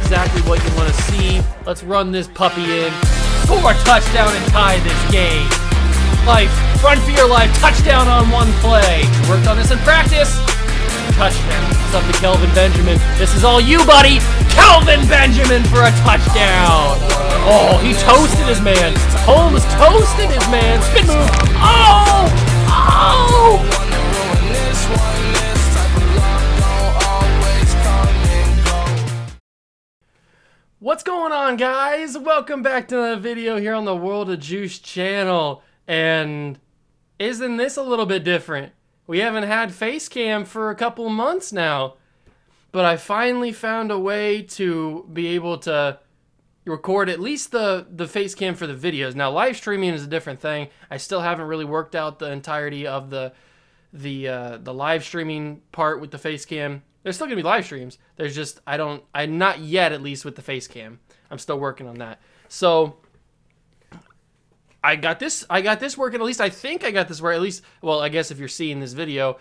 exactly what you want to see. Let's run this puppy in. Score a touchdown and tie this game. Life, run for your life, touchdown on one play. Worked on this in practice. Touchdown. It's up to Kelvin Benjamin. This is all you, buddy. Kelvin Benjamin for a touchdown. Oh, he toasted his man. Holmes toasted his man. Spin move. Oh! Oh! What's going on, guys? Welcome back to the video here on the World of Juice channel. And isn't this a little bit different? We haven't had face cam for a couple months now, but I finally found a way to be able to record at least the face cam for the videos. Now, live streaming is a different thing. I still haven't really worked out the entirety of the live streaming part with the face cam. There's still gonna be live streams. There's just I'm not yet, at least with the face cam. I'm still working on that. So I got this working. At least I think I got this working. At least, well, I guess if you're seeing this video,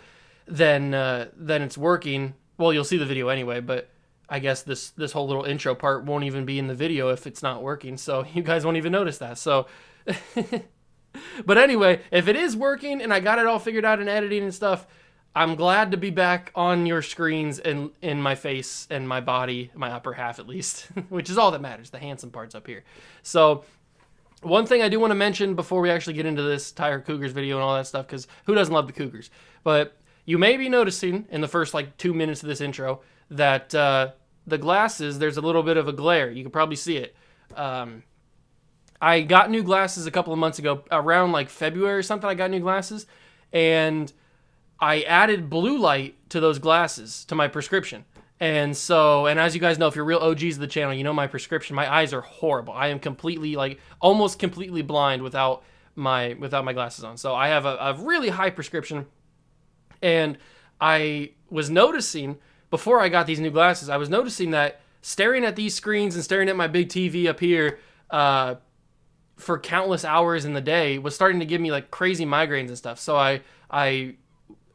then it's working. Well, you'll see the video anyway, but I guess this whole little intro part won't even be in the video if it's not working. So you guys won't even notice that. So, but anyway, if it is working and I got it all figured out in editing and stuff, I'm glad to be back on your screens and in my face and my body, my upper half at least, which is all that matters. The handsome part's up here. So one thing I do want to mention before we actually get into this entire Cougars video and all that stuff, because who doesn't love the Cougars? But you may be noticing in the first like 2 minutes of this intro that the glasses, there's a little bit of a glare. You can probably see it. I got new glasses a couple of months ago, around like February or something. I got new glasses, and I added blue light to those glasses, to my prescription. And as you guys know, if you're real OGs of the channel, you know my prescription. My eyes are horrible. I am completely, like, almost completely blind without my glasses on. So I have a really high prescription. And I was noticing, before I got these new glasses, I was noticing that staring at these screens and staring at my big TV up here for countless hours in the day was starting to give me, like, crazy migraines and stuff. So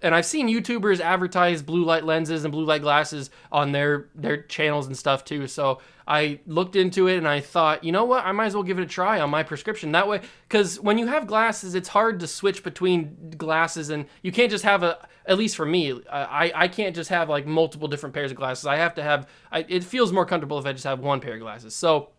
and I've seen YouTubers advertise blue light lenses and blue light glasses on their channels and stuff too. So I looked into it and I thought, you know what? I might as well give it a try on my prescription. That way, because when you have glasses, it's hard to switch between glasses, and you can't just have at least for me, I can't just have like multiple different pairs of glasses. I have to have, it feels more comfortable if I just have one pair of glasses. So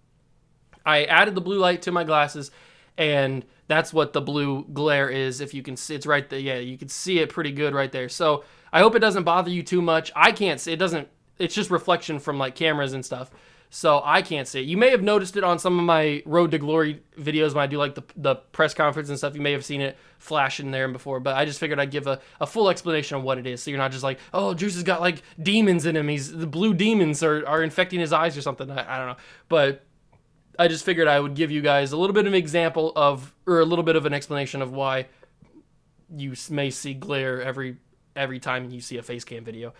I added the blue light to my glasses, and that's what the blue glare is. If you can see, it's right there. Yeah, you can see it pretty good right there. So I hope it doesn't bother you too much. I can't see it. Doesn't. It's just reflection from like cameras and stuff. So I can't see it. You may have noticed it on some of my Road to Glory videos when I do like the press conference and stuff. You may have seen it flash in there before, but I just figured I'd give a full explanation of what it is. So you're not just like, oh, Juice has got like demons in him. The blue demons are infecting his eyes or something. I don't know. But I just figured I would give you guys a little bit of an example of, or a little bit of an explanation of why you may see glare every time you see a face cam video.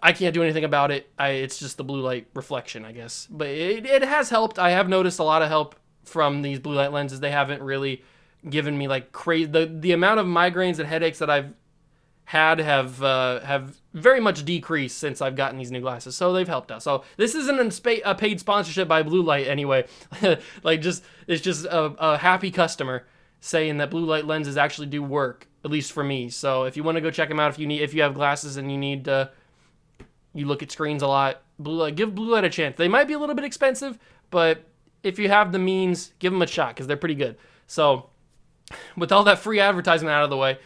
I can't do anything about it. It's just the blue light reflection, I guess. But it has helped. I have noticed a lot of help from these blue light lenses. They haven't really given me like crazy. The amount of migraines and headaches that I've had have very much decreased since I've gotten these new glasses, so they've helped out. So this isn't a paid sponsorship by Blue Light anyway. Like, it's just a happy customer saying that blue light lenses actually do work, at least for me. So if you want to go check them out, if you have glasses and you look at screens a lot, give Blue Light a chance. They might be a little bit expensive, but if you have the means, give them a shot because they're pretty good. So with all that free advertisement out of the way,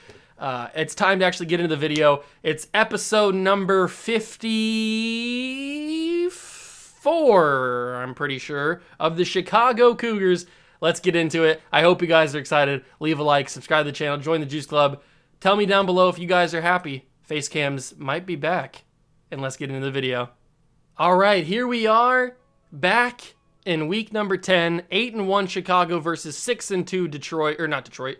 it's time to actually get into the video. It's episode number 54, I'm pretty sure, of the Chicago Cougars. Let's get into it. I hope you guys are excited. Leave a like, subscribe to the channel, join the Juice Club. Tell me down below if you guys are happy. Face cams might be back. And let's get into the video. All right, here we are, back in week number 10. 8-1 Chicago versus 6-2 Detroit, or not Detroit.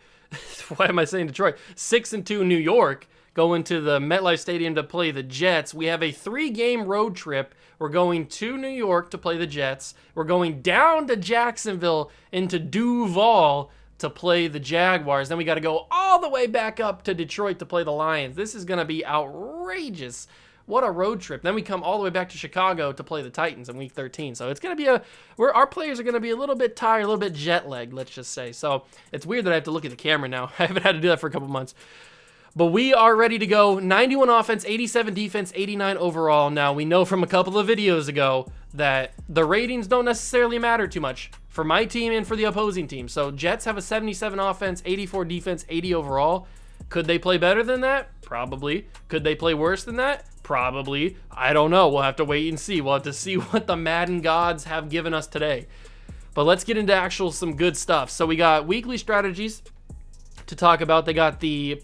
Why am I saying Detroit? 6-2 New York, going to the MetLife Stadium to play the Jets. We have a 3-game road trip. We're going to New York to play the Jets. We're going down to Jacksonville into Duval to play the Jaguars. Then we got to go all the way back up to Detroit to play the Lions. This is going to be outrageous. What a road trip. Then we come all the way back to Chicago to play the Titans in week 13. So it's going to be our players are going to be a little bit tired, a little bit jet lagged, let's just say. So it's weird that I have to look at the camera now. I haven't had to do that for a couple months. But we are ready to go. 91 offense, 87 defense, 89 overall. Now, we know from a couple of videos ago that the ratings don't necessarily matter too much for my team and for the opposing team. So Jets have a 77 offense, 84 defense, 80 overall. Could they play better than that? Probably. Could they play worse than that? Probably. I don't know. We'll have to wait and see. We'll have to see what the Madden gods have given us today. But let's get into some good stuff. So we got weekly strategies to talk about. They got the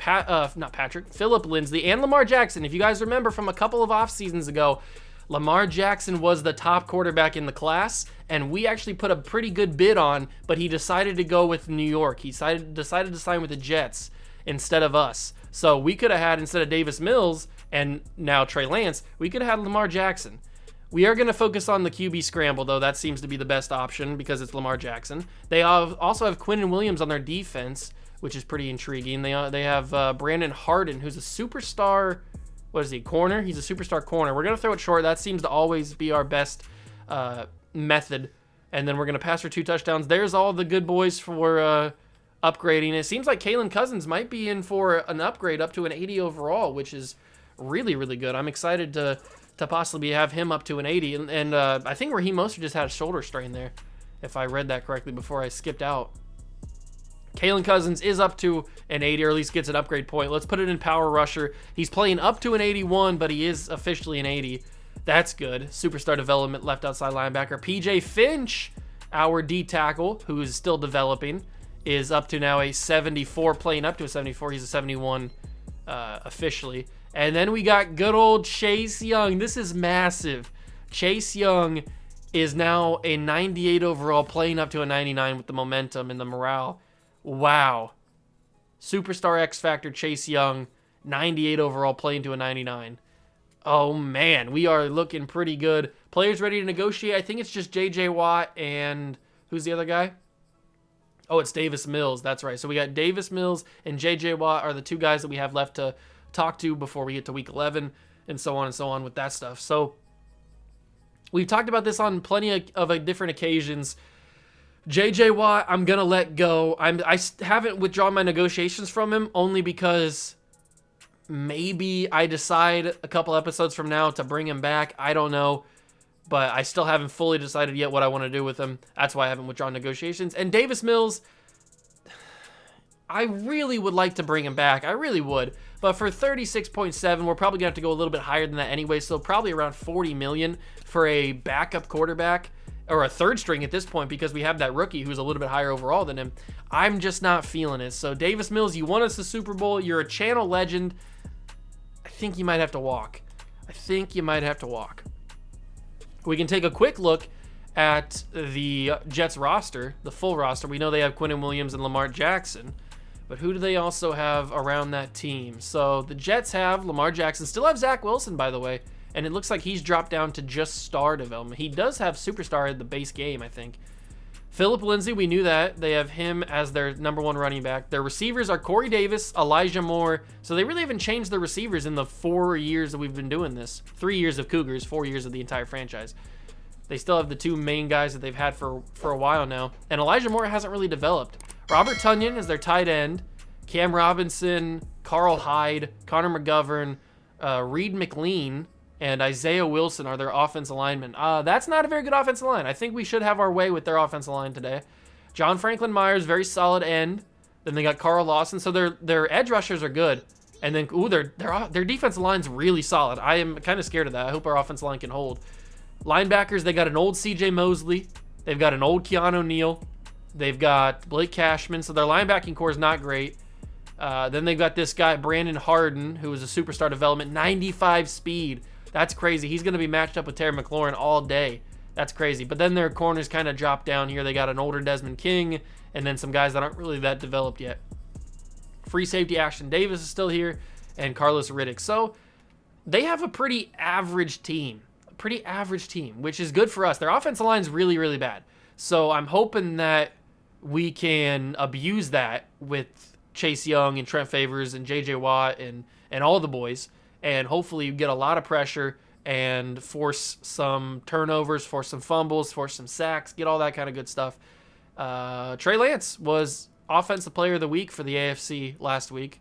Philip Lindsay and Lamar Jackson. If you guys remember from a couple of off seasons ago, Lamar Jackson was the top quarterback in the class, and we actually put a pretty good bid on, but he decided to go with New York. He decided to sign with the Jets instead of us. So we could have had, instead of Davis Mills and now Trey Lance, we could have had Lamar Jackson. We are going to focus on the QB scramble, though. That seems to be the best option because it's Lamar Jackson. They also have Quinnen Williams on their defense, which is pretty intriguing. They have Brandon Harden, who's a superstar. What is he? Corner? He's a superstar corner. We're going to throw it short. That seems to always be our best method. And then we're going to pass for 2 touchdowns. There's all the good boys for upgrading. It seems like Kalen Cousins might be in for an upgrade up to an 80 overall, which is really, really good. I'm excited to possibly have him up to an 80. And I think Raheem Mostert just had a shoulder strain there, if I read that correctly before I skipped out. Kalen Cousins is up to an 80, or at least gets an upgrade point. Let's put it in power rusher. He's playing up to an 81, but he is officially an 80. That's good. Superstar development, left outside linebacker. PJ Finch, our D tackle, who is still developing, is up to now a 74, playing up to a 74. He's a 71 officially. And then we got good old Chase Young. This is massive. Chase Young is now a 98 overall, playing up to a 99 with the momentum and the morale. Wow. Superstar X Factor Chase Young, 98 overall, playing to a 99. Oh, man. We are looking pretty good. Players ready to negotiate. I think it's just J.J. Watt and who's the other guy? Oh, it's Davis Mills. That's right. So we got Davis Mills and J.J. Watt are the 2 guys that we have left to talk to before we get to week 11 and so on with that stuff. So we've talked about this on plenty of different occasions. J.J. Watt, I'm going to let go. I haven't withdrawn my negotiations from him only because maybe I decide a couple episodes from now to bring him back. I don't know, but I still haven't fully decided yet what I want to do with him. That's why I haven't withdrawn negotiations. And Davis Mills, I really would like to bring him back. I really would. But for 36.7, we're probably going to have to go a little bit higher than that anyway, so probably around $40 million for a backup quarterback. Or a third string at this point, because we have that rookie who's a little bit higher overall than him. I'm just not feeling it. So Davis Mills, you won us the Super Bowl. You're a channel legend. I think you might have to walk. We can take a quick look at the Jets roster, the full roster. We know they have Quinnen Williams and Lamar Jackson. But who do they also have around that team? So the Jets have Lamar Jackson. Still have Zach Wilson, by the way. And it looks like he's dropped down to just star development. He does have superstar in the base game, I think. Philip Lindsay, we knew that. They have him as their number 1 running back. Their receivers are Corey Davis, Elijah Moore. So they really haven't changed their receivers in the 4 years that we've been doing this. 3 years of Cougars, 4 years of the entire franchise. They still have the 2 main guys that they've had for a while now. And Elijah Moore hasn't really developed. Robert Tonyan is their tight end. Cam Robinson, Carl Hyde, Connor McGovern, Reed McLean, and Isaiah Wilson are their offensive linemen. That's not a very good offensive line. I think we should have our way with their offensive line today. John Franklin Myers, very solid end. Then they got Carl Lawson. So their edge rushers are good. And then, their defensive line's really solid. I am kind of scared of that. I hope our offensive line can hold. Linebackers, they got an old C.J. Mosley. They've got an old Keanu Neal. They've got Blake Cashman. So their linebacking core is not great. Then they've got this guy, Brandon Harden, who is a superstar development, 95 speed. That's crazy. He's going to be matched up with Terry McLaurin all day. That's crazy. But then their corners kind of drop down here. They got an older Desmond King and then some guys that aren't really that developed yet. Free safety Ashton Davis is still here and Carlos Riddick. So they have a pretty average team, which is good for us. Their offensive line is really, really bad. So I'm hoping that we can abuse that with Chase Young and Trent Favors and J.J. Watt and all the boys and hopefully you get a lot of pressure and force some turnovers, force some fumbles, force some sacks, get all that kind of good stuff. Trey Lance was Offensive Player of the Week for the AFC last week.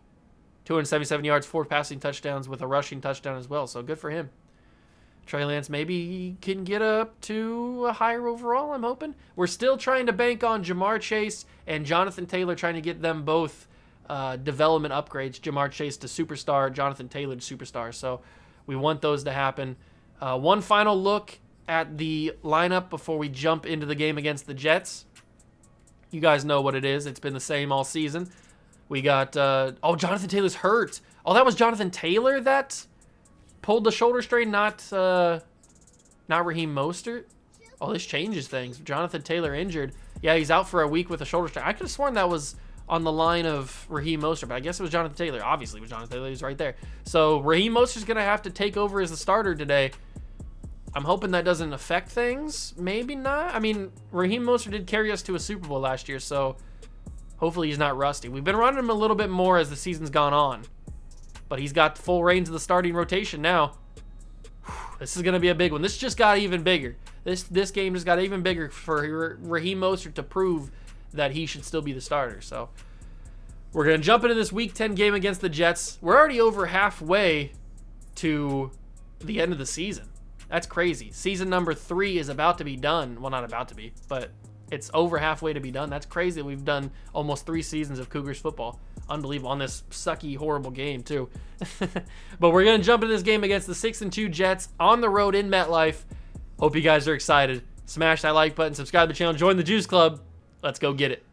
277 yards, 4 passing touchdowns with a rushing touchdown as well, so good for him. Trey Lance maybe can get up to a higher overall, I'm hoping. We're still trying to bank on Jamar Chase and Jonathan Taylor, trying to get them both development upgrades. Jamar Chase to superstar, Jonathan Taylor to superstar. So we want those to happen. One final look at the lineup before we jump into the game against the Jets. You guys know what it is. It's been the same all season. We got, Jonathan Taylor's hurt. Oh, that was Jonathan Taylor that pulled the shoulder strain, not Raheem Mostert. Oh, this changes things. Jonathan Taylor injured. Yeah, he's out for a week with a shoulder strain. I could have sworn that was on the line of Raheem Mostert, but I guess it was Jonathan Taylor. Obviously, it was Jonathan Taylor. He's right there. So Raheem Mostert's going to have to take over as the starter today. I'm hoping that doesn't affect things. Maybe not. I mean, Raheem Mostert did carry us to a Super Bowl last year, so hopefully he's not rusty. We've been running him a little bit more as the season's gone on, but he's got full reins of the starting rotation now. This is going to be a big one. This just got even bigger. This game just got even bigger for Raheem Mostert to prove that he should still be the starter. So we're going to jump into this Week 10 game against the Jets. We're already over halfway to the end of the season. That's crazy. Season number 3 is about to be done. Well, not about to be, but it's over halfway to be done. That's crazy. We've done almost 3 seasons of Cougars football. Unbelievable. On this sucky, horrible game, too. But we're going to jump into this game against the 6-2 Jets on the road in MetLife. Hope you guys are excited. Smash that like button, subscribe to the channel, join the Juice Club. Let's go get it.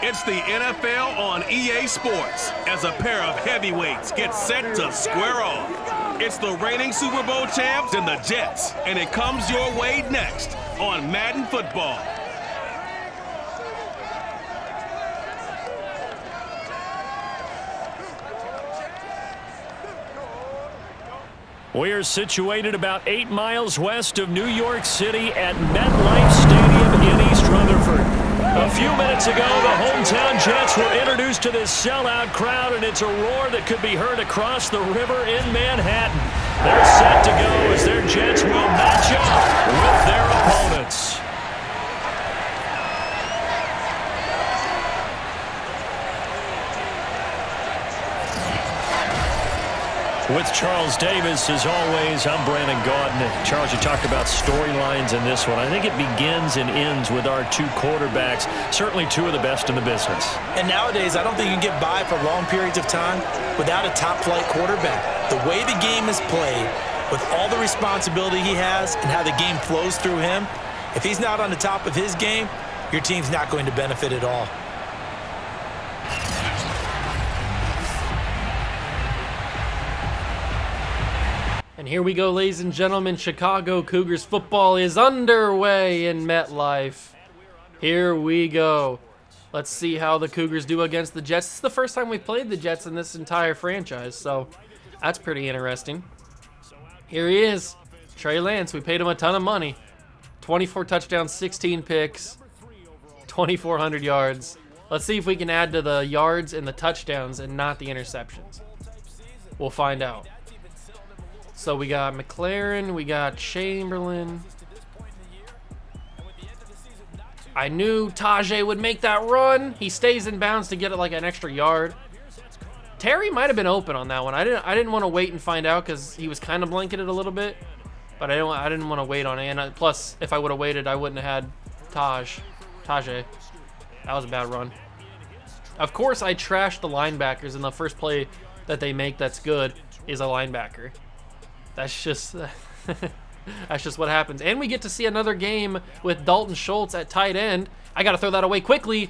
It's the NFL on EA Sports as a pair of heavyweights get set to square off. It's the reigning Super Bowl champs and the Jets, and it comes your way next on Madden Football. We are situated about 8 miles west of New York City at MetLife Stadium in East Rutherford. A few minutes ago, the hometown Jets were introduced to this sellout crowd, and it's a roar that could be heard across the river in Manhattan. They're set to go as their Jets will match up with their opponents. With Charles Davis, as always, I'm Brandon Gaudin. Charles, you talked about storylines in this one. I think it begins and ends with our 2 quarterbacks, certainly 2 of the best in the business. And nowadays, I don't think you can get by for long periods of time without a top-flight quarterback. The way the game is played, with all the responsibility he has and how the game flows through him, if he's not on the top of his game, your team's not going to benefit at all. And here we go, ladies and gentlemen. Chicago Cougars football is underway in MetLife. Here we go. Let's see how the Cougars do against the Jets. This is the first time we've played the Jets in this entire franchise, so that's pretty interesting. Here he is, Trey Lance. We paid him a ton of money. 24 touchdowns, 16 picks, 2,400 yards. Let's see if we can add to the yards and the touchdowns and not the interceptions. We'll find out. So we got McLaren, we got Chamberlain. I knew Tajay would make that run. He stays in bounds to get it like an extra yard. Terry might have been open on that one. I didn't want to wait and find out because he was kind of blanketed a little bit. But I didn't want to wait on it. And plus, if I would have waited, I wouldn't have had Tajay. That was a bad run. Of course, I trashed the linebackers, and the first play that they make that's good is a linebacker. That's just that's just what happens. And we get to see another game with Dalton Schultz at tight end. I got to throw that away quickly.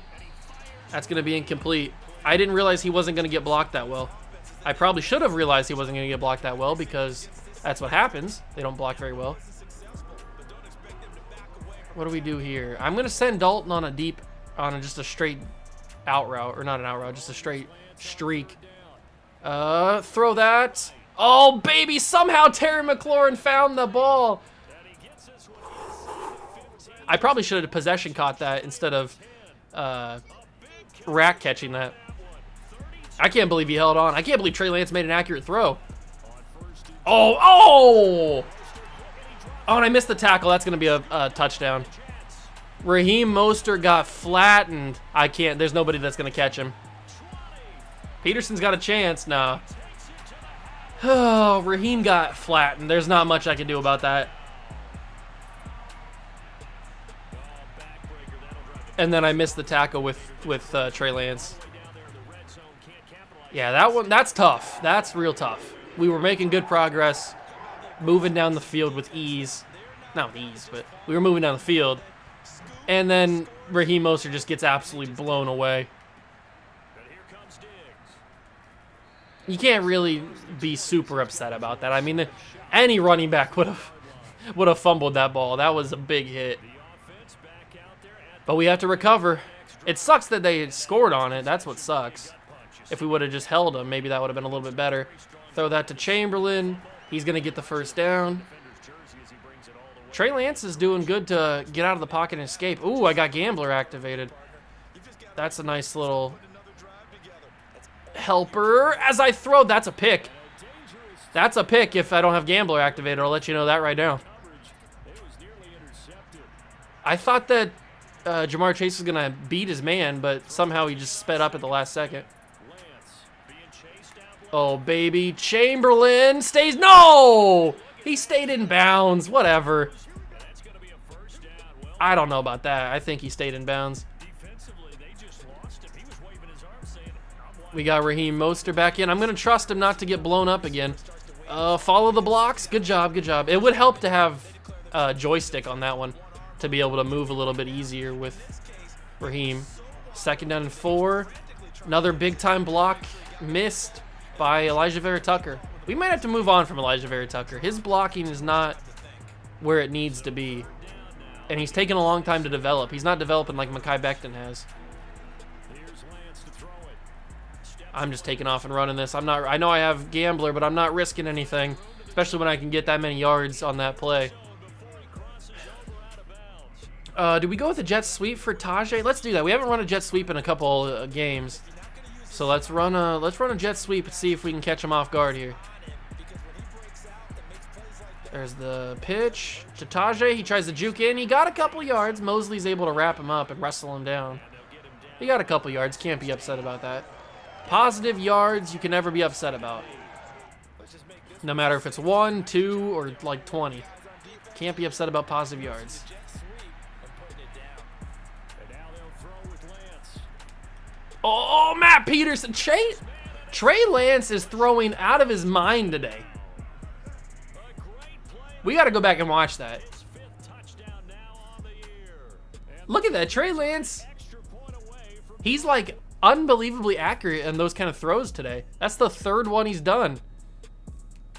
That's going to be incomplete. I didn't realize he wasn't going to get blocked that well. I probably should have realized he wasn't going to get blocked that well because that's what happens. They don't block very well. What do we do here? I'm going to send Dalton on just a straight out route, or not an out route, just a straight streak. Throw that. Oh, baby, somehow Terry McLaurin found the ball. I probably should have possession caught that instead of rack catching that. I can't believe he held on. I can't believe Trey Lance made an accurate throw. Oh, oh! Oh, and I missed the tackle. That's going to be a touchdown. Raheem Mostert got flattened. I can't. There's nobody that's going to catch him. Peterson's got a chance. Nah. Oh, Raheem got flattened. There's not much I can do about that. And then I missed the tackle with Trey Lance. Yeah, that's tough. That's real tough. We were making good progress, moving down the field with ease. Not with ease, but we were moving down the field. And then Raheem Mostert just gets absolutely blown away. You can't really be super upset about that. I mean, any running back would have fumbled that ball. That was a big hit. But we have to recover. It sucks that they scored on it. That's what sucks. If we would have just held them, maybe that would have been a little bit better. Throw that to Chamberlain. He's going to get the first down. Trey Lance is doing good to get out of the pocket and escape. Ooh, I got Gambler activated. That's a nice little helper. As I throw, that's a pick. That's a pick if I don't have Gambler activated. I'll let you know that right now. I thought that Jamar Chase was going to beat his man, but somehow he just sped up at the last second. Oh, baby. Chamberlain stays. No! He stayed in bounds. Whatever. I don't know about that. I think he stayed in bounds. We got Raheem Mostert back in. I'm going to trust him not to get blown up again. Follow the blocks. Good job, good job. It would help to have a joystick on that one to be able to move a little bit easier with Raheem. 2nd down and 4. Another big-time block missed by Elijah Vera-Tucker. We might have to move on from Elijah Vera-Tucker. His blocking is not where it needs to be. And he's taken a long time to develop. He's not developing like Mekhi Becton has. I'm just taking off and running this. I know I have Gambler, but I'm not risking anything, especially when I can get that many yards on that play. Do we go with a jet sweep for Tajay? Let's do that. We haven't run a jet sweep in a couple games. So let's run a jet sweep and see if we can catch him off guard here. There's the pitch to Tajay. He tries to juke in. He got a couple yards. Mosley's able to wrap him up and wrestle him down. He got a couple yards. Can't be upset about that. Positive yards you can never be upset about. No matter if it's 1, 2, or like 20. Can't be upset about positive yards. Oh, Matt Peterson. Trey Lance is throwing out of his mind today. We got to go back and watch that. Look at that. Trey Lance, he's like unbelievably accurate in those kind of throws today. That's the 3rd one he's done.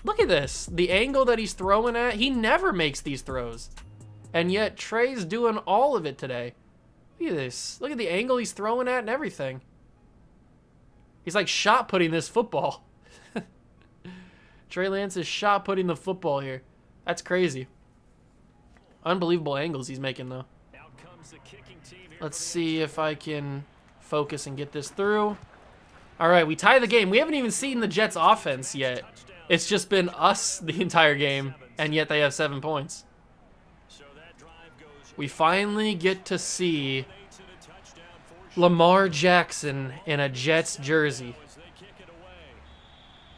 Look at this. The angle that he's throwing at, he never makes these throws. And yet Trey's doing all of it today. Look at this. Look at the angle he's throwing at and everything. He's like shot putting this football. Trey Lance is shot putting the football here. That's crazy. Unbelievable angles he's making, though. Let's see if I can focus and get this through. All right, we tie the game. We haven't even seen the Jets' offense yet. It's just been us the entire game, and yet they have 7 points. We finally get to see Lamar Jackson in a Jets jersey.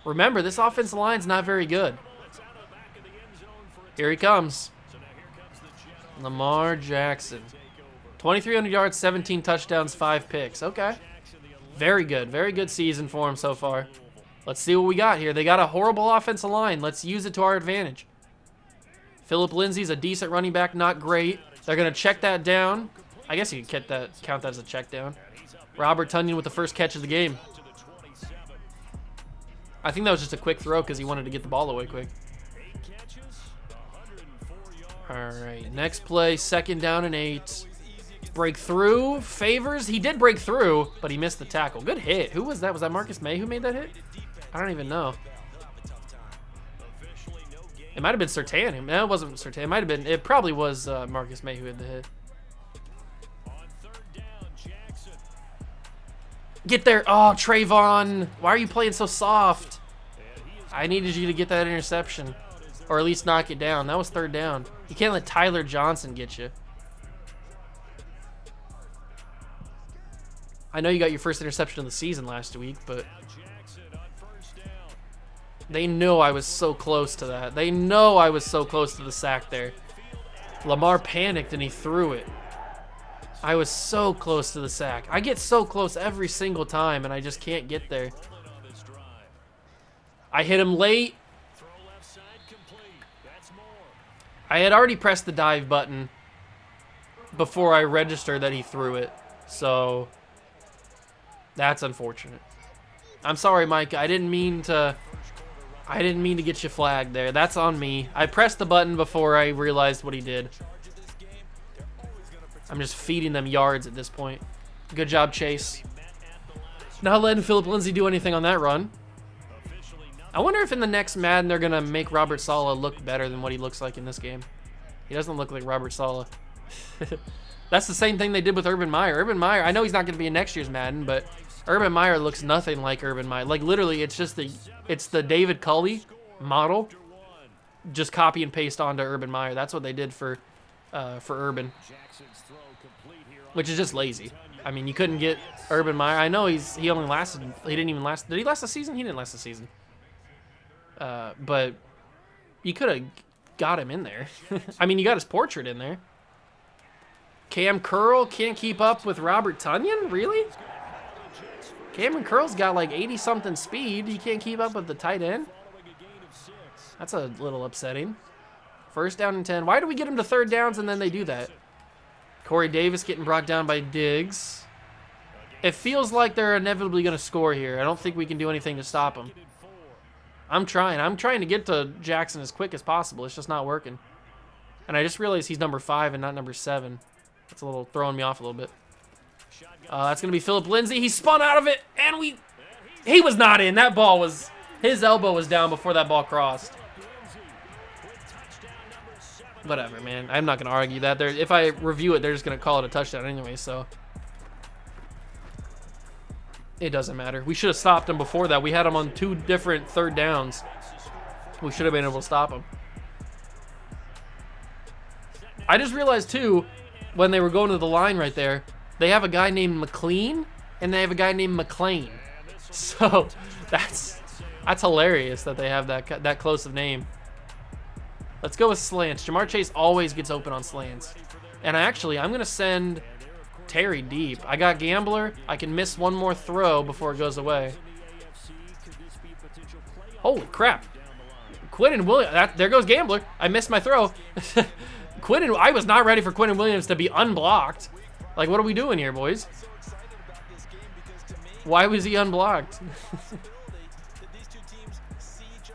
Remember, this offensive line's not very good. Here he comes. Lamar Jackson. 2,300 yards, 17 touchdowns, 5 picks. Okay. Very good. Very good season for him so far. Let's see what we got here. They got a horrible offensive line. Let's use it to our advantage. Phillip Lindsay's a decent running back, not great. They're going to check that down. I guess you could count that as a check down. Robert Tonyan with the first catch of the game. I think that was just a quick throw because he wanted to get the ball away quick. All right, next play, 2nd down and 8. Breakthrough favors. He did break through, but he missed the tackle. Good hit. Who was that? Was that Marcus May who made that hit? I don't even know. It might have been Surtain. No, it wasn't Surtain. It might have been. It probably was Marcus May who had the hit. get there. Oh, Trayvon. Why are you playing so soft? I needed you to get that interception. Or at least knock it down. That was 3rd down. You can't let Tyler Johnson get you. I know you got your first interception of the season last week, but they know I was so close to that. They know I was so close to the sack there. Lamar panicked and he threw it. I was so close to the sack. I get so close every single time and I just can't get there. I hit him late. I had already pressed the dive button before I registered that he threw it. So that's unfortunate. I'm sorry, Mike. I didn't mean to get you flagged there. That's on me. I pressed the button before I realized what he did. I'm just feeding them yards at this point. Good job, Chase. Not letting Philip Lindsay do anything on that run. I wonder if in the next Madden they're going to make Robert Saleh look better than what he looks like in this game. He doesn't look like Robert Saleh. That's the same thing they did with Urban Meyer. Urban Meyer, I know he's not going to be in next year's Madden, but Urban Meyer looks nothing like Urban Meyer. Like, literally, it's the David Culley model. Just copy and paste onto Urban Meyer. That's what they did for Urban. Which is just lazy. I mean, you couldn't get Urban Meyer. I know he didn't even last. Did he last the season? He didn't last the season. But you could have got him in there. I mean, you got his portrait in there. Cam Curl can't keep up with Robert Tonyan? Really? Cameron Curl's got like 80-something speed. He can't keep up with the tight end? That's a little upsetting. 1st down and 10. Why do we get him to 3rd downs and then they do that? Corey Davis getting brought down by Diggs. It feels like they're inevitably going to score here. I don't think we can do anything to stop them. I'm trying to get to Jackson as quick as possible. It's just not working. And I just realized he's number 5 and not number 7. That's a little throwing me off a little bit. That's going to be Philip Lindsay. He spun out of it, and he was not in. That ball was, his elbow was down before that ball crossed. Whatever, man. I'm not going to argue that. If I review it, they're just going to call it a touchdown anyway, so it doesn't matter. We should have stopped him before that. We had him on 2 different 3rd downs. We should have been able to stop him. I just realized, too, when they were going to the line right there, they have a guy named McLean, and they have a guy named McLean. So that's hilarious that they have that close of name. Let's go with slants. Jamar Chase always gets open on slants. And I'm going to send Terry deep. I got Gambler. I can miss one more throw before it goes away. Holy crap. Quinton Williams. There goes Gambler. I missed my throw. I was not ready for Quinton Williams to be unblocked. Like, what are we doing here, boys? Why was he unblocked?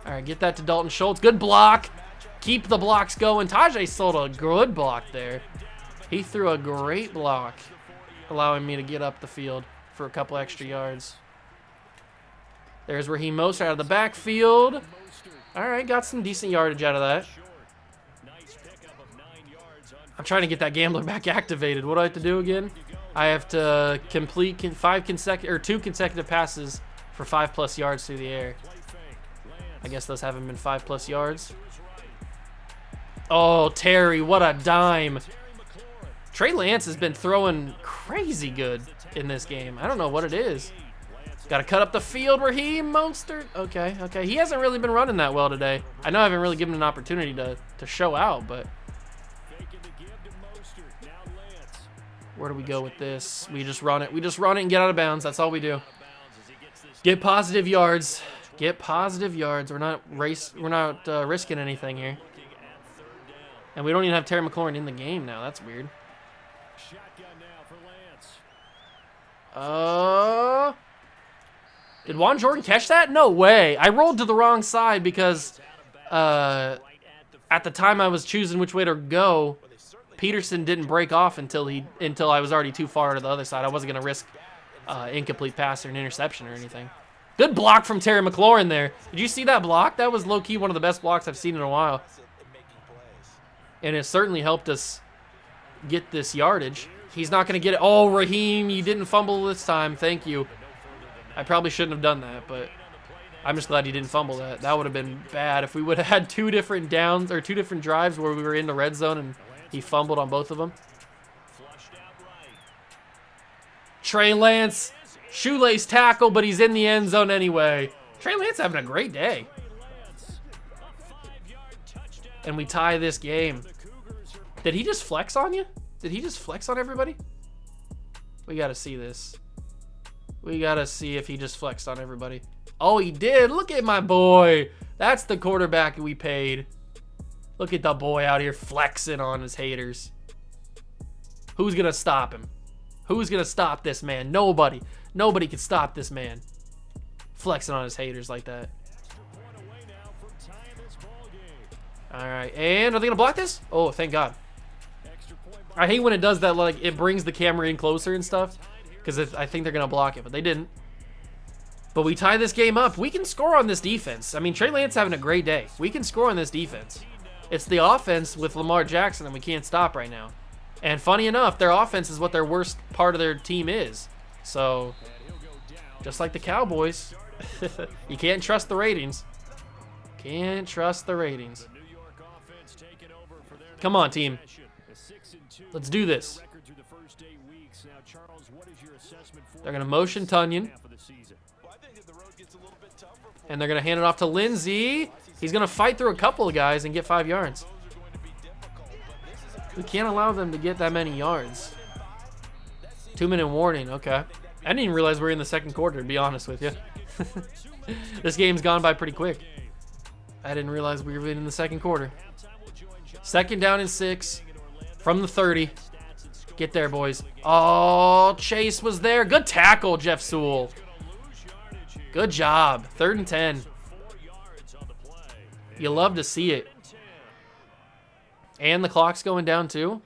All right, get that to Dalton Schultz. Good block. Keep the blocks going. Tajay sold a good block there. He threw a great block, allowing me to get up the field for a couple extra yards. There's Raheem Mostert out of the backfield. All right, got some decent yardage out of that. I'm trying to get that Gambler back activated. What do I have to do again? I have to complete 2 consecutive passes for 5+ yards through the air. I guess those haven't been 5+ yards. Oh, Terry, what a dime. Trey Lance has been throwing crazy good in this game. I don't know what it is. Got to cut up the field, Raheem Mostert. Okay. He hasn't really been running that well today. I know I haven't really given him an opportunity to show out, but where do we go with this? We just run it. We just run it and get out of bounds. That's all we do. Get positive yards. Get positive yards. We're not risking anything here. And we don't even have Terry McLaurin in the game now. That's weird. Did Juan Jordan catch that? No way. I rolled to the wrong side because at the time I was choosing which way to go, Peterson didn't break off until I was already too far to the other side. I wasn't going to risk incomplete pass or an interception or anything. Good block from Terry McLaurin there. Did you see that block? That was low-key one of the best blocks I've seen in a while. And it certainly helped us get this yardage. He's not going to get it. Oh, Raheem, you didn't fumble this time. Thank you. I probably shouldn't have done that, but I'm just glad he didn't fumble that. That would have been bad if we would have had 2 different downs or 2 different drives where we were in the red zone and he fumbled on both of them. Trey Lance, shoelace tackle, but he's in the end zone anyway. Trey Lance having a great day. And we tie this game. Did he just flex on you? Did he just flex on everybody? We got to see this. We got to see if he just flexed on everybody. Oh, he did. Look at my boy. That's the quarterback we paid. Look at the boy out here flexing on his haters. Who's going to stop him? Who's going to stop this man? Nobody. Nobody can stop this man. Flexing on his haters like that. All right. And are they going to block this? Oh, thank God. I hate when it does that, like, it brings the camera in closer and stuff. Because I think they're going to block it, but they didn't. But we tie this game up. We can score on this defense. I mean, Trey Lance having a great day. We can score on this defense. It's the offense with Lamar Jackson that we can't stop right now. And funny enough, their offense is what their worst part of their team is. So, just like the Cowboys, you can't trust the ratings. Can't trust the ratings. Come on, team. Let's do this. They're going to motion Tunyon. And they're going to hand it off to Lindsey. He's going to fight through a couple of guys and get 5 yards. We can't allow them to get that many yards. 2-minute warning. Okay. I didn't even realize we were in the second quarter, to be honest with you. This game's gone by pretty quick. I didn't realize we were in the second quarter. 2nd down and 6 from the 30. Get there, boys. Oh, Chase was there. Good tackle, Jeff Sewell. Good job. 3rd and 10. You love to see it. And the clock's going down too.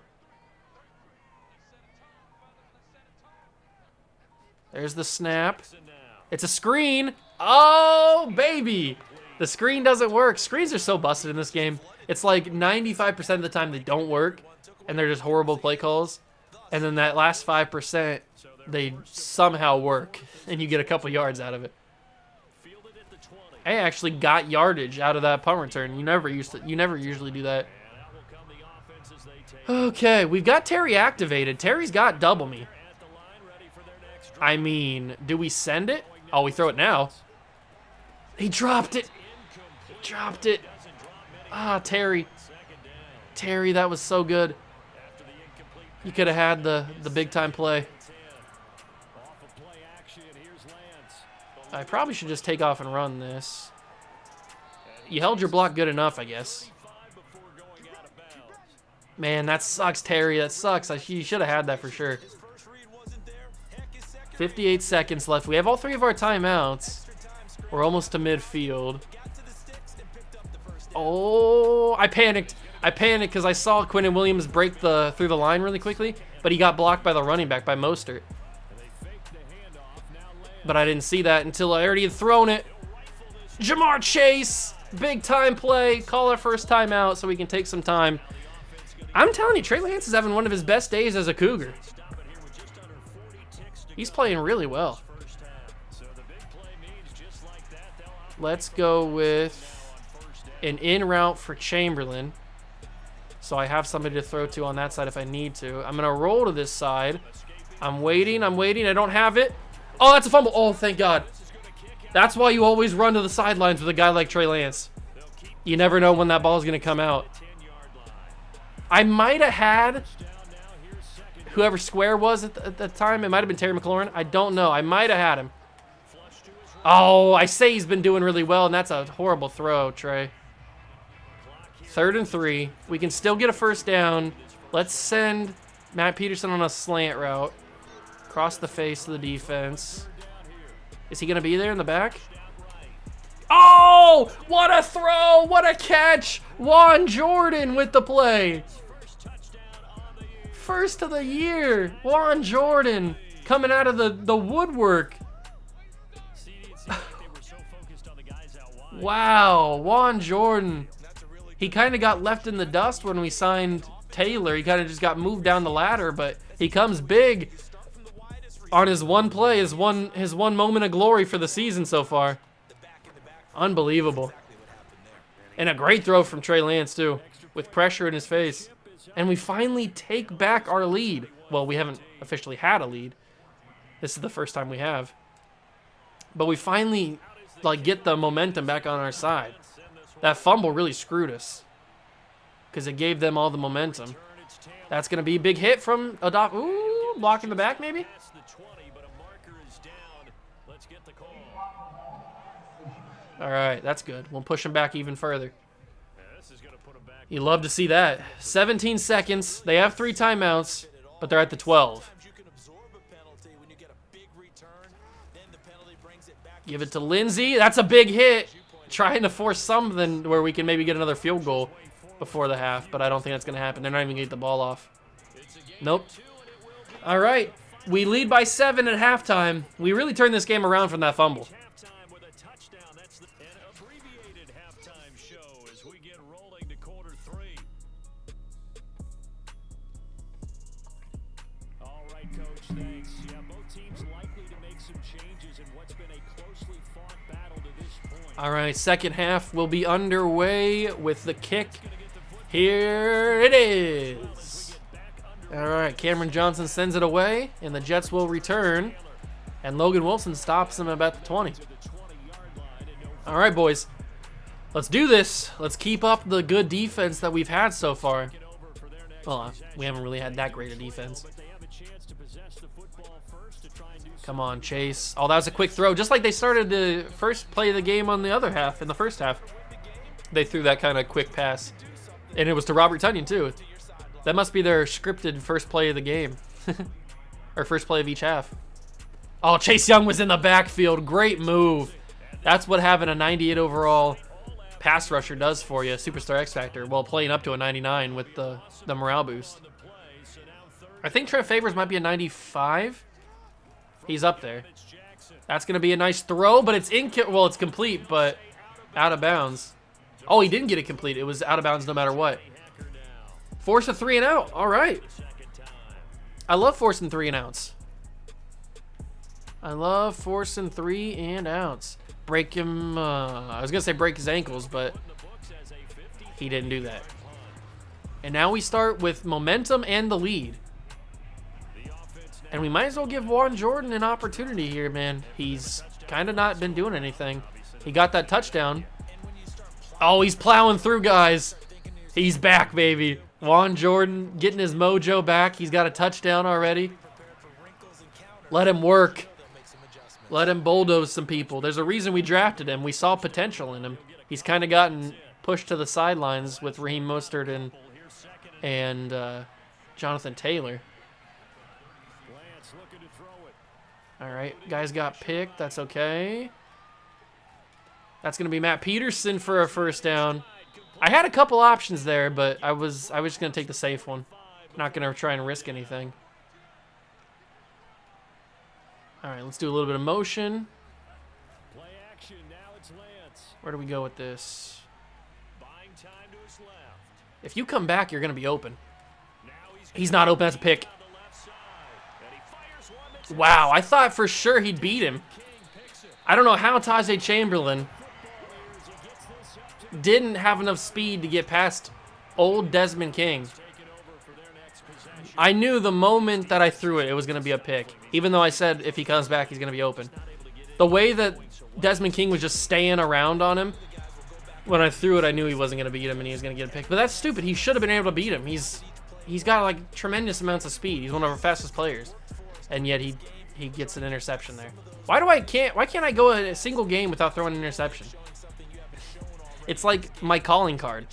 There's the snap. It's a screen. Oh, baby. The screen doesn't work. Screens are so busted in this game. It's like 95% of the time they don't work, and they're just horrible play calls. And then that last 5%, they somehow work, and you get a couple yards out of it. I actually got yardage out of that punt return. You never usually do that. Okay, we've got Terry activated. Terry's got double me. I mean, do we send it? Oh, we throw it now. He dropped it. He dropped it. Ah, Terry. Terry, that was so good. You could have had the big time play. I probably should just take off and run this. You held your block good enough, I guess. Man, that sucks, Terry. That sucks. You should have had that for sure. 58 seconds left. We have all 3 of our timeouts. We're almost to midfield. Oh, I panicked. I panicked because I saw Quinnen Williams break through the line really quickly, but he got blocked by the running back, by Mostert. But I didn't see that until I already had thrown it. Jamar Chase, big time play. Call our first timeout so we can take some time. I'm telling you, Trey Lance is having one of his best days as a Cougar. He's playing really well. Let's go with an in route for Chamberlain. So I have somebody to throw to on that side if I need to. I'm going to roll to this side. I'm waiting. I don't have it. Oh, that's a fumble. Oh, thank God. That's why you always run to the sidelines with a guy like Trey Lance. You never know when that ball is going to come out. I might have had whoever Square was at the time. It might have been Terry McLaurin. I don't know. I might have had him. Oh, I say he's been doing really well, and that's a horrible throw, Trey. 3rd and 3. We can still get a first down. Let's send Matt Peterson on a slant route. Across the face of the defense. Is he going to be there in the back? Oh, what a throw. What a catch. Juan Jordan with the play. First of the year. Juan Jordan coming out of the woodwork. Wow, Juan Jordan. He kind of got left in the dust when we signed Taylor. He kind of just got moved down the ladder, but he comes big. on his one play, his one moment of glory for the season so far. Unbelievable. And a great throw from Trey Lance, too, with pressure in his face. And we finally take back our lead. Well, we haven't officially had a lead. This is the first time we have. But we finally, like, get the momentum back on our side. That fumble really screwed us because it gave them all the momentum. That's going to be a big hit from Adopt. Ooh, blocking the back, maybe? All right, that's good. We'll push him back even further. You love to see that. 17 seconds. They have 3 timeouts, but they're at the 12. Give it to Lindsey. That's a big hit. Trying to force something where we can maybe get another field goal before the half, but I don't think that's going to happen. They're not even going to get the ball off. Nope. All right. We lead by 7 at halftime. We really turned this game around from that fumble. All right, second half will be underway with the kick. Here it is. All right, Cameron Johnson sends it away, and the Jets will return. And Logan Wilson stops them about the 20. All right, boys. Let's do this. Let's keep up the good defense that we've had so far. Well, we haven't really had that great a defense. Come on, Chase. Oh, that was a quick throw. Just like they started the first play of the game on the other half, in the first half. They threw that kind of quick pass. And it was to Robert Tonyan, too. That must be their scripted first play of the game. Or first play of each half. Oh, Chase Young was in the backfield. Great move. That's what having a 98 overall pass rusher does for you. Superstar X Factor. Well, playing up to a 99 with the morale boost. I think Trent Favors might be a 95. He's up there. That's going to be a nice throw, but it's it's complete, but out of bounds. Oh, he didn't get it complete. It was out of bounds no matter what. Force a 3 and out. All right. I love forcing 3 and outs. I love forcing 3 and outs. Break him. I was going to say break his ankles, but he didn't do that. And now we start with momentum and the lead. And we might as well give Juan Jordan an opportunity here, man. He's kind of not been doing anything. He got that touchdown. Oh, he's plowing through, guys. He's back, baby. Juan Jordan getting his mojo back. He's got a touchdown already. Let him work. Let him bulldoze some people. There's a reason we drafted him. We saw potential in him. He's kind of gotten pushed to the sidelines with Raheem Mostert and Jonathan Taylor. All right, guys got picked. That's okay. That's going to be Matt Peterson for a first down. I had a couple options there, but I was just going to take the safe one. Not going to try and risk anything. All right, let's do a little bit of motion. Where do we go with this? If you come back, you're going to be open. He's not open. That's a pick. Wow, I thought for sure he'd beat him. I don't know how Tajay Chamberlain didn't have enough speed to get past old Desmond King. I knew the moment that I threw it, it was going to be a pick. Even though I said if he comes back, he's going to be open. The way that Desmond King was just staying around on him, when I threw it, I knew he wasn't going to beat him and he was going to get a pick. But that's stupid. He should have been able to beat him. He's got like tremendous amounts of speed. He's one of our fastest players. And yet he gets an interception there. Why can't I go a single game without throwing an interception? It's like my calling card.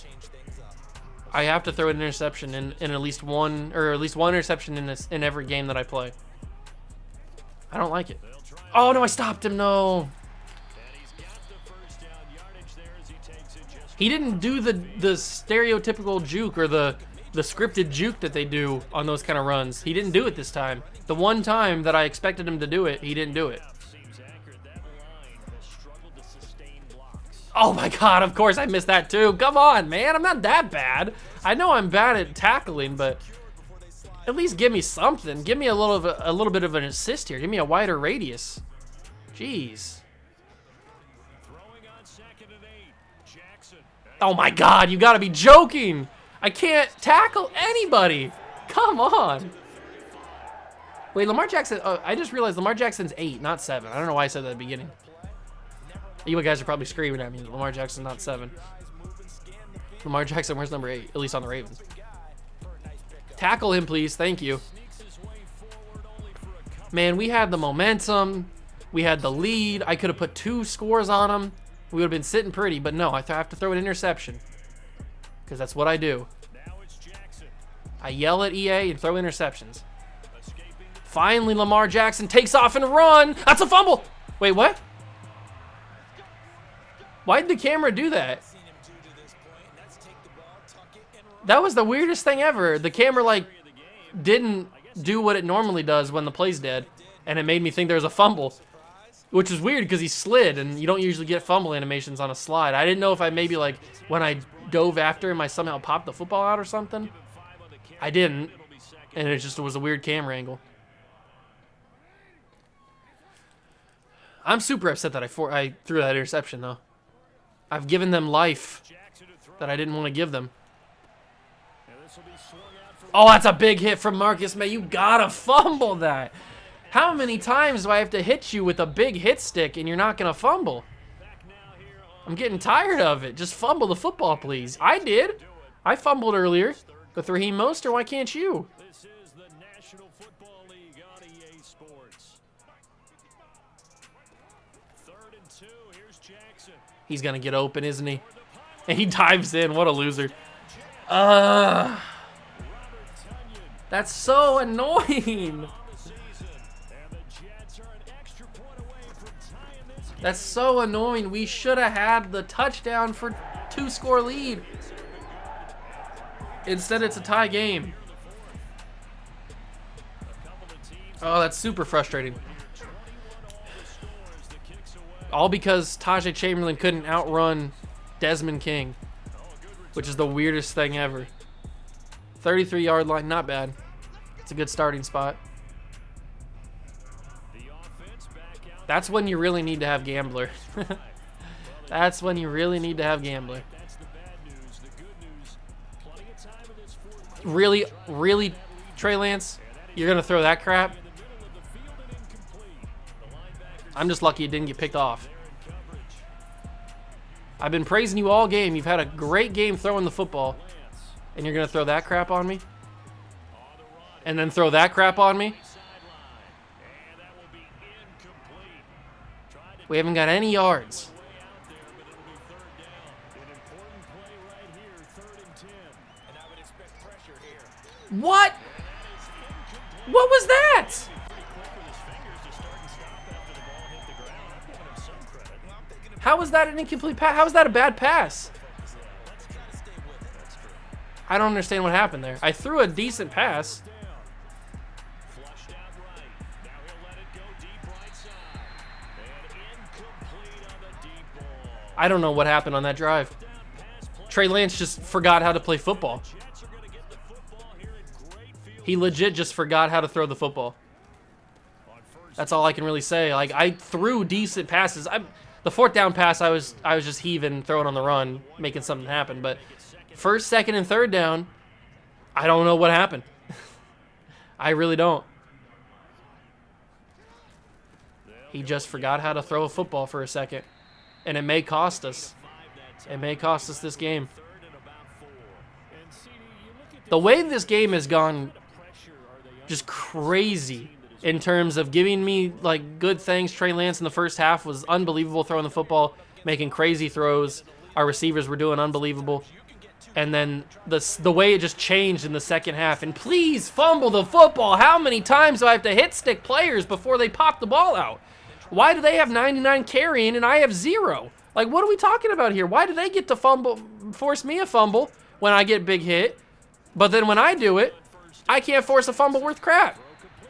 I have to throw an interception in at least one interception in every game that I play. I don't like it. Oh no, I stopped him. No. He didn't do the stereotypical juke or the scripted juke that they do on those kind of runs. He didn't do it this time. The one time that I expected him to do it, he didn't do it. Oh my God, of course I missed that too. Come on, man, I'm not that bad. I know I'm bad at tackling, but At least give me something. Give me a little bit of an assist here. Give me a wider radius. Jeez. Oh my God, you gotta be joking. I can't tackle anybody. Come on. Wait, Lamar Jackson, oh, I just realized Lamar Jackson's 8, not 7. I don't know why I said that at the beginning. You guys are probably screaming at me. Lamar Jackson's not 7. Lamar Jackson, where's number 8? At least on the Ravens. Tackle him, please. Thank you. Man, we had the momentum. We had the lead. I could have put 2 scores on him. We would have been sitting pretty, but no, I have to throw an interception. Because that's what I do. I yell at EA and throw interceptions. Finally, Lamar Jackson takes off and run. That's a fumble. Wait, what? Why did the camera do that? That was the weirdest thing ever. The camera, like, didn't do what it normally does when the play's dead, and it made me think there was a fumble, which is weird because he slid, and you don't usually get fumble animations on a slide. I didn't know if I maybe, like, when I dove after him, I somehow popped the football out or something. I didn't, and it just was a weird camera angle. I'm super upset that I threw that interception, though. I've given them life that I didn't want to give them. Oh, that's a big hit from Marcus May. You gotta fumble that. How many times do I have to hit you with a big hit stick and you're not gonna fumble? I'm getting tired of it. Just fumble the football, please. I did. I fumbled earlier. With Raheem Mostert, why can't you? This is the National Football League on EA Sports. 3rd and 2. Here's Jackson. He's gonna get open, isn't he? And he dives in. What a loser. That's so annoying. That's so annoying. We should have had the touchdown for 2-score lead. Instead, it's a tie game. Oh, that's super frustrating. All because Tajay Chamberlain couldn't outrun Desmond King, which is the weirdest thing ever. 33-yard line, not bad. It's a good starting spot. That's when you really need to have Gambler. That's when you really need to have Gambler. Really, really, Trey Lance? You're going to throw that crap? I'm just lucky it didn't get picked off. I've been praising you all game. You've had a great game throwing the football. And you're going to throw that crap on me? And then throw that crap on me? We haven't got any yards. What? What was that? How was that an incomplete pass? How was that a bad pass? I don't understand what happened there. I threw a decent pass. I don't know what happened on that drive. Trey Lance just forgot how to play football. He legit just forgot how to throw the football. That's all I can really say. Like, I threw decent passes. The 4th down pass, I was just heaving, throwing on the run, making something happen. But 1st, 2nd, and 3rd down, I don't know what happened. I really don't. He just forgot how to throw a football for a second. And it may cost us. It may cost us this game. The way this game has gone just crazy in terms of giving me, like, good things. Trey Lance in the first half was unbelievable throwing the football, making crazy throws. Our receivers were doing unbelievable. And then the way it just changed in the second half. And please fumble the football. How many times do I have to hit stick players before they pop the ball out? Why do they have 99 carrying and I have 0? Like, what are we talking about here? Why do they get to fumble, force me a fumble when I get big hit? But then when I do it, I can't force a fumble worth crap.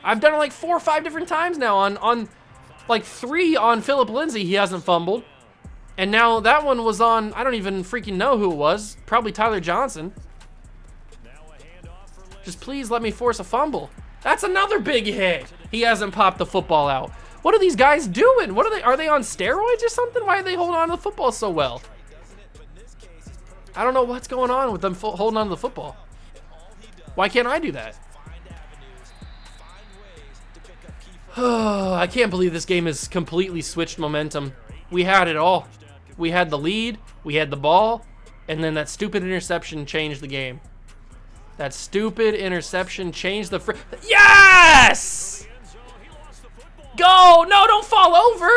I've done it like 4 or 5 different times now on like 3 on Phillip Lindsay. He hasn't fumbled. And now that one was on, I don't even freaking know who it was. Probably Tyler Johnson. Just please let me force a fumble. That's another big hit. He hasn't popped the football out. What are these guys doing? What are they on steroids or something? Why are they holding on to the football so well? I don't know what's going on with them holding on to the football. Why can't I do that? I can't believe this game has completely switched momentum. We had it all. We had the lead, we had the ball, and then that stupid interception changed the game. That stupid interception changed the Yes! Go! No, don't fall over!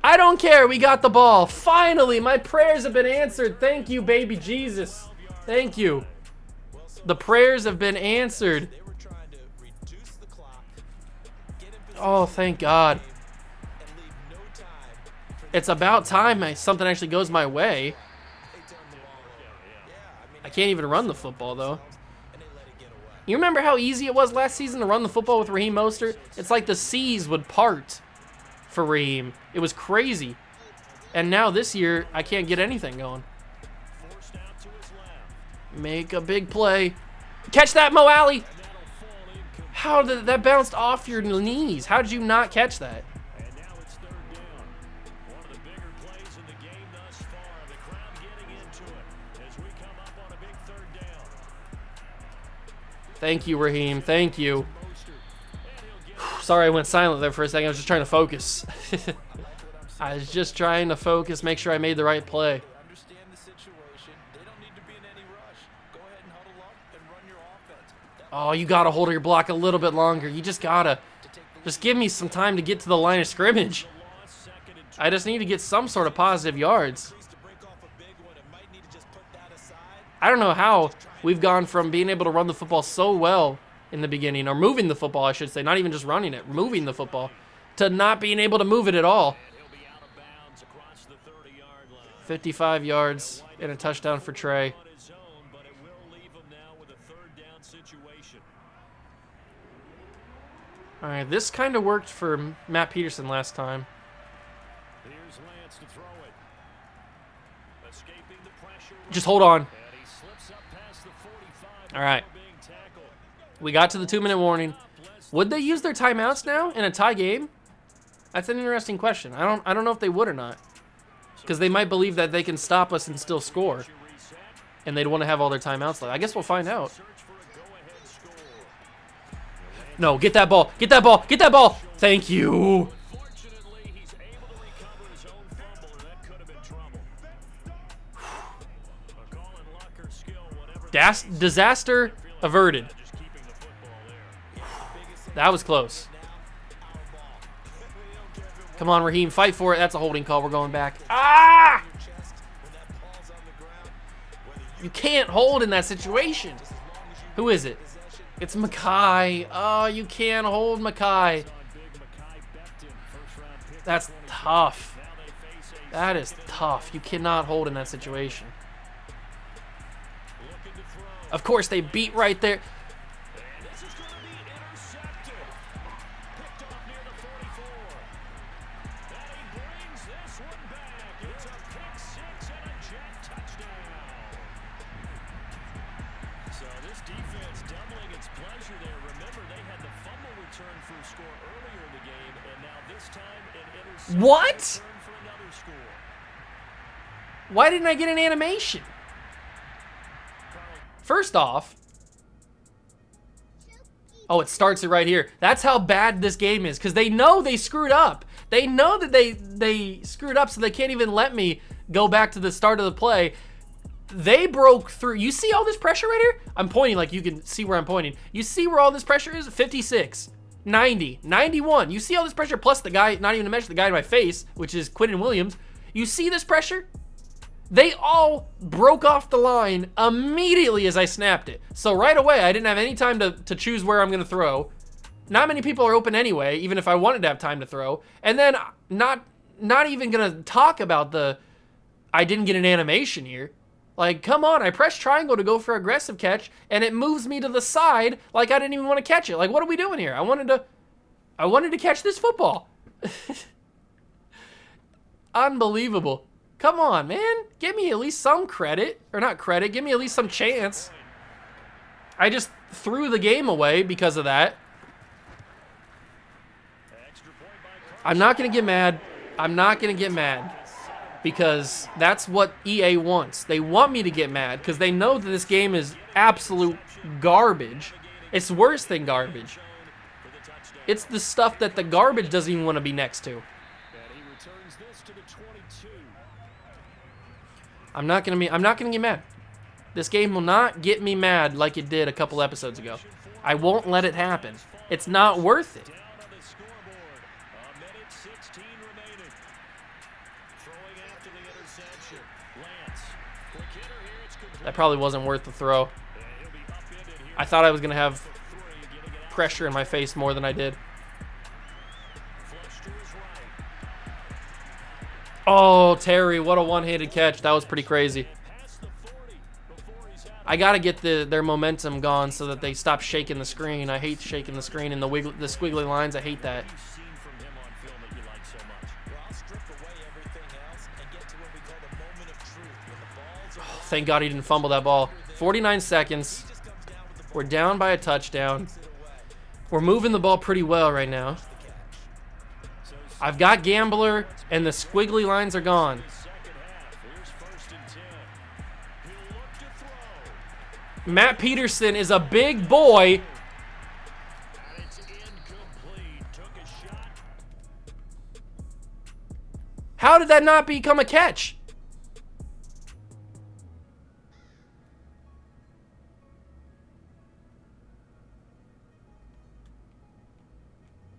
I don't care, we got the ball. Finally, my prayers have been answered. Thank you, baby Jesus. Thank you. The prayers have been answered. Oh, thank God. It's about time something actually goes my way. I can't even run the football, though. You remember how easy it was last season to run the football with Raheem Mostert? It's like the seas would part for Raheem. It was crazy. And now this year, I can't get anything going. Make a big play. Catch that, Mo Alley! How did that bounced off your knees? How did you not catch that? Thank you, Raheem. Thank you. Sorry I went silent there for a second. I was just trying to focus. I was just trying to focus, make sure I made the right play. Oh, you gotta hold your block a little bit longer. You just gotta. Just give me some time to get to the line of scrimmage. I just need to get some sort of positive yards. I don't know how we've gone from being able to run the football so well in the beginning, or moving the football, I should say, not even just running it, moving the football, to not being able to move it at all. 55 yards and a touchdown for Trey. All right, this kind of worked for Matt Peterson last time. Just hold on. All right. We got to the 2-minute warning. Would they use their timeouts now in a tie game? That's an interesting question. I don't know if they would or not, because they might believe that they can stop us and still score, and they'd want to have all their timeouts left. I guess we'll find out. No, get that ball. Get that ball. Get that ball. Thank you. Disaster averted. That was close. Come on, Raheem. Fight for it. That's a holding call. We're going back. Ah! You can't hold in that situation. Who is it? It's Mackay. Oh, you can't hold Mackay. That's tough. That is tough. You cannot hold in that situation. Of course, they beat right there. What? Why didn't I get an animation? First off, oh, it starts it right here. That's how bad this game is, because they know they screwed up. They know that they screwed up, so they can't even let me go back to the start of the play. They broke through. You see all this pressure right here? I'm pointing like you can see where I'm pointing. You see where all this pressure is? 56, 90, 91. You see all this pressure, plus the guy, not even to mention the guy in my face, which is Quinton Williams. You see this pressure? They all broke off the line immediately as I snapped it. So right away, I didn't have any time to choose where I'm going to throw. Not many people are open anyway, even if I wanted to have time to throw. And then not even going to talk about I didn't get an animation here. Like, come on, I pressed triangle to go for aggressive catch, and it moves me to the side like I didn't even want to catch it. Like, what are we doing here? I wanted to catch this football. Unbelievable. Come on, man. Give me at least some credit. Or not credit. Give me at least some chance. I just threw the game away because of that. I'm not going to get mad. I'm not going to get mad because that's what EA wants. They want me to get mad because they know that this game is absolute garbage. It's worse than garbage. It's the stuff that the garbage doesn't even want to be next to. I'm not going to get mad. This game will not get me mad like it did a couple episodes ago. I won't let it happen. It's not worth it. That probably wasn't worth the throw. I thought I was going to have pressure in my face more than I did. Oh, Terry, what a one-handed catch. That was pretty crazy. I got to get their momentum gone so that they stop shaking the screen. I hate shaking the screen and the squiggly lines. I hate that. Oh, thank God he didn't fumble that ball. 49 seconds. We're down by a touchdown. We're moving the ball pretty well right now. I've got Gambler, and the squiggly lines are gone. Matt Peterson is a big boy. How did that not become a catch?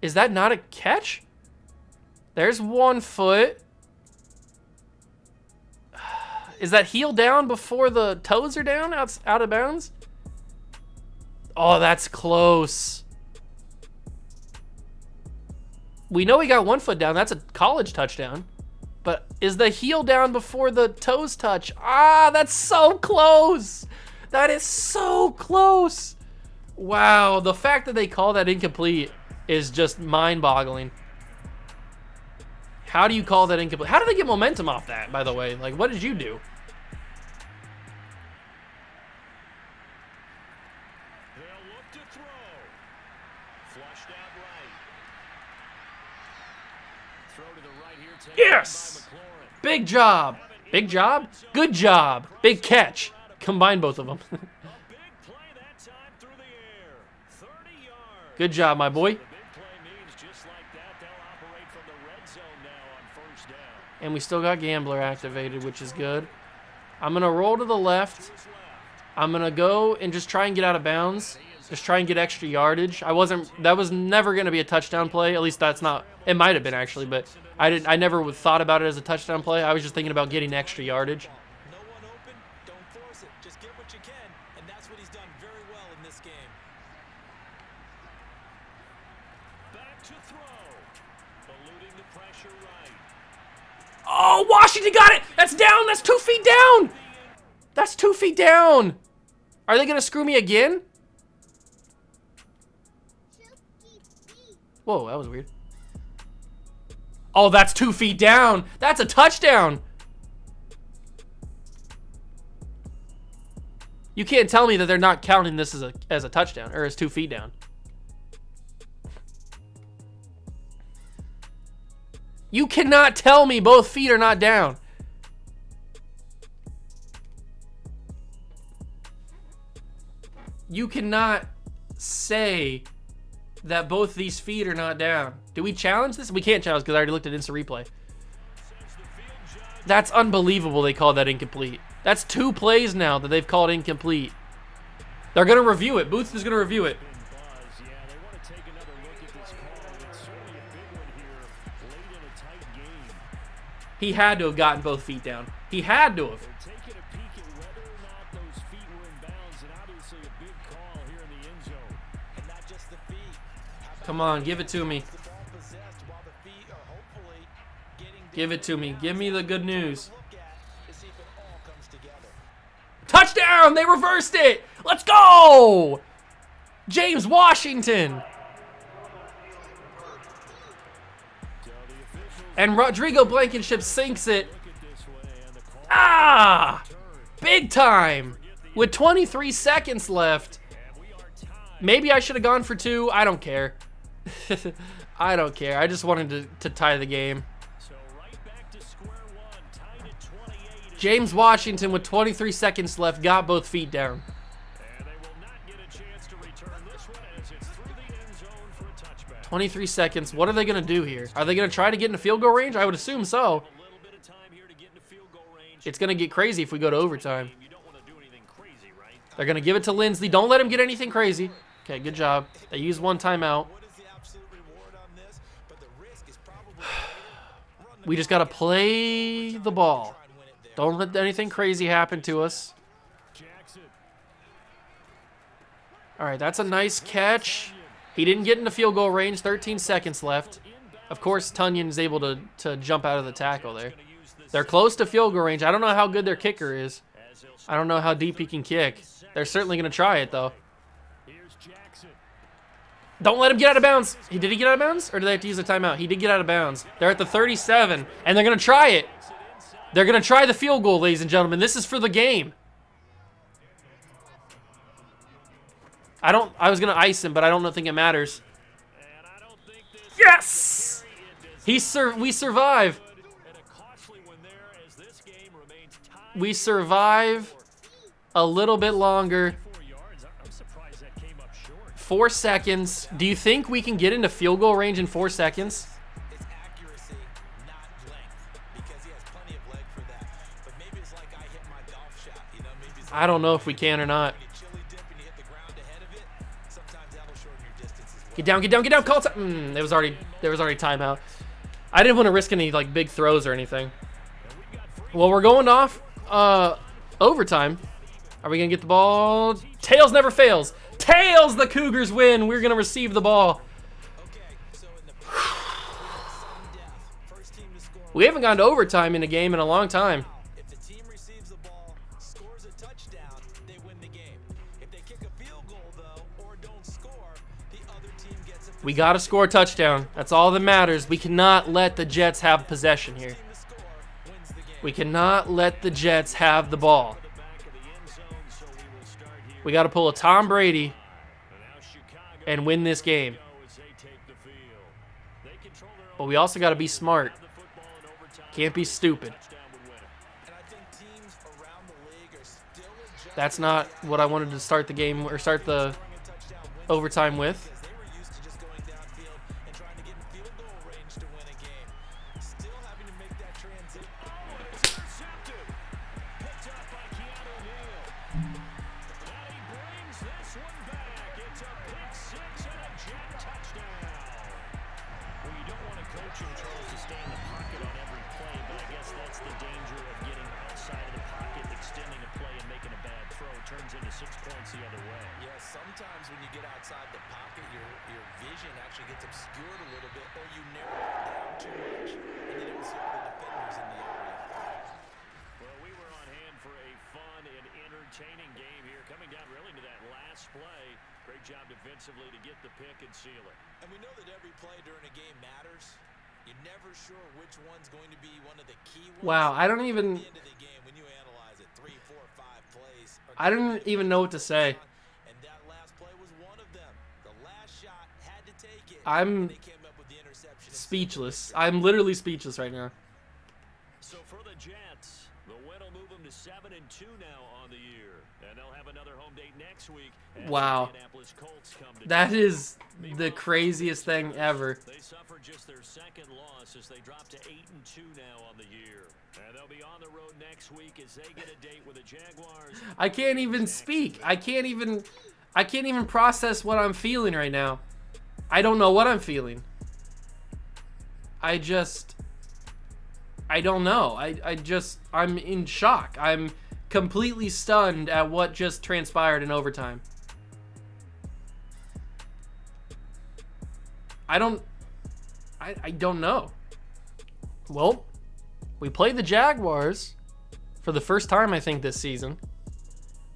Is that not a catch? There's 1 foot. Is that heel down before the toes are down, out of bounds? Oh, that's close. We know he got 1 foot down. That's a college touchdown. But is the heel down before the toes touch? Ah, that's so close. That is so close. Wow, the fact that they call that incomplete is just mind-boggling. How do you call that incomplete? How do they get momentum off that, by the way? Like, what did you do? They'll look to throw. Flushed out right. Throw to the right here. Yes! Big job. Big job? Good job. Big catch. Combine both of them. Good job, my boy. And we still got Gambler activated, which is good. I'm going to roll to the left. I'm going to go and just try and get out of bounds. Just try and get extra yardage. That was never going to be a touchdown play. At least that's not, it might have been actually, but I never thought about it as a touchdown play. I was just thinking about getting extra yardage. No one open, don't force it. Just get what you can, and that's what he's done very well in this game. Back to throw. Eluding the pressure right. Oh, Washington got it. That's down. That's 2 feet down. That's 2 feet down. Are they going to screw me again? Whoa, that was weird. Oh, that's 2 feet down. That's a touchdown. You can't tell me that they're not counting this as a touchdown or as 2 feet down. You cannot tell me both feet are not down. You cannot say that both these feet are not down. Do we challenge this? We can't challenge because I already looked at instant replay. That's unbelievable they called that incomplete. That's 2 plays now that they've called incomplete. They're going to review it. Booth is going to review it. He had to have gotten both feet down. He had to have. Come on, give it to me. Give it to me. Give me the good news. Touchdown! They reversed it! Let's go! James Washington! And Rodrigo Blankenship sinks it. Ah! Big time! With 23 seconds left. Maybe I should have gone for 2. I don't care. I don't care. I just wanted to tie the game. So right back to square one, tied at 28. James Washington with 23 seconds left got both feet down. And they will not get a chance to return this one as it's through the end zone for a touchback. 23 seconds. What are they going to do here? Are they going to try to get into field goal range? I would assume so. A little bit of time here to get into field goal range. It's going to get crazy if we go to overtime. You don't want to do anything crazy, right? They're going to give it to Lindsey. Don't let him get anything crazy. Okay, good job. They used 1 timeout. We just got to play the ball. Don't let anything crazy happen to us. All right, that's a nice catch. He didn't get into field goal range. 13 seconds left. Of course, Tunyon's able to jump out of the tackle there. They're close to field goal range. I don't know how good their kicker is. I don't know how deep he can kick. They're certainly going to try it, though. Don't let him get out of bounds. Did he get out of bounds? Or did they have to use a timeout? He did get out of bounds. They're at the 37, and they're going to try it. They're going to try the field goal, ladies and gentlemen. This is for the game. I was going to ice him, but I don't think it matters. Yes! We survive. We survive a little bit longer. 4 seconds. Do you think we can get into field goal range in 4 seconds? It's accuracy, not length, because he has plenty of leg for that. But maybe it's like I hit my golf shot, you know? Maybe it's like I don't know if we can or not. you chili dip and you hit the ground ahead of it. Sometimes that'll shorten your distance as well. Get down, get down, get down. Call time. There was already timeout. I didn't want to risk any like big throws or anything. Well, we're going off overtime. Are we gonna get the ball? Tails never fails. Tails, the Cougars win. We're gonna receive the ball. We haven't gone to overtime in a game in a long time. If the team receives the ball, scores a touchdown, they win the game. If they kick a field goal, though, or don't score, the other team gets a We gotta score a touchdown. That's all that matters. We cannot let the Jets have possession here. We cannot let the Jets have the ball. We got to pull a Tom Brady and win this game. But we also got to be smart. Can't be stupid. That's not what I wanted to start the game or start the overtime with. Sometimes when you get outside the pocket, your vision actually gets obscured a little bit, or you narrow it down too much, and you don't see all the defenders in the area. Well, we were on hand for a fun and entertaining game here, coming down really to that last play. Great job defensively to get the pick and seal it. And we know that every play during a game matters. You're never sure which one's going to be one of the key ones. Wow, I don't even. At the end of the game, when you analyze it, 3, 4, 5 plays. I don't even know what to say. I'm speechless. I'm literally speechless right now. So for the Jets, the win will move them to 7-2 now on the year, and they'll have another home date next week. Wow, that is the craziest thing ever. They suffered just their second loss as they drop to 8-2 now on the year, and they'll be on the road next week as they get a date with the Jaguars. I can't even speak. I can't even process what I'm feeling right now. I don't know what I'm feeling. I don't know. I'm in shock. I'm completely stunned at what just transpired in overtime. I don't know. Well, we played the Jaguars for the first time, I think, this season.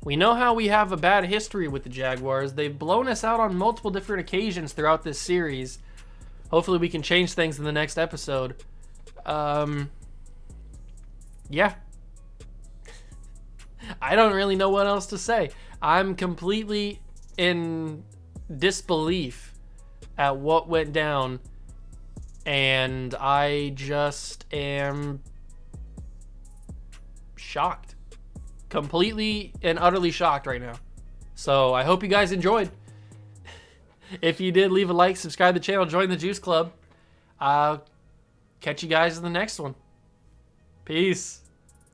We know how we have a bad history with the Jaguars. They've blown us out on multiple different occasions throughout this series. Hopefully we can change things in the next episode. Yeah. I don't really know what else to say. I'm completely in disbelief at what went down, and I just am shocked. Completely and utterly shocked right now. So I hope you guys enjoyed. If you did, leave a like, subscribe to the channel, join the Juice Club. I'll catch you guys in the next one. Peace.